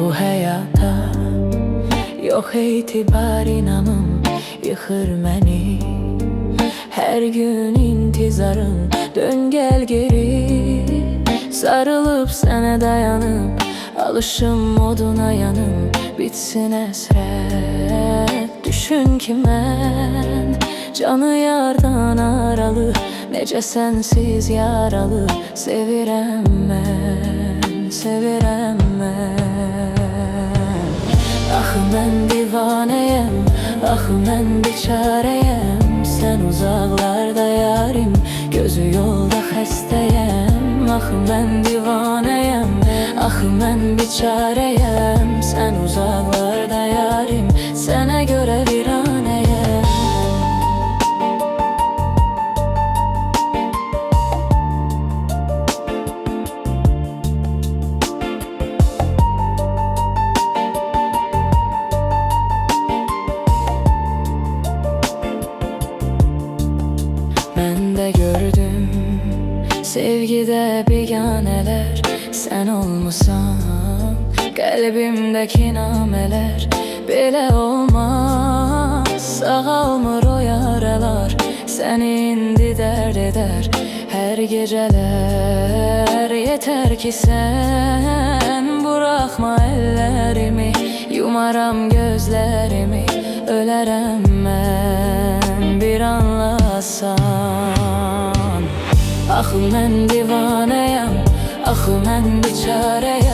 Bu hayata yok etibar, inanım yıkır məni. Her gün intizarım, dön gel geri. Sarılıp sana dayanıp, alışım moduna yanım. Bitsin esret, düşün ki mən canı yardan aralı, necə sensiz yaralı. Sevirəm mən, sevirəm mən. Axı mən divanəyəm, axı mən biçarəyəm. Sen uzaklarda yarim, gözü yolda xəstəyəm. Axı mən divanəyəm, axı mən biçarəyəm. Sen uzaklarda yarim, sənə görə viranəyəm. Ben de gördüm sevgide biganeler. Sen olmusan kalbimdeki nameler. Belə olmaz, sağalmır o yaralar. Seni indi dert eder her geceler. Yeter ki sen bırakma ellerimi, yumaram gözlerimi. Ölərəm mən bir anlasan. Axı mən divanəyəm, axı mən biçarəyəm.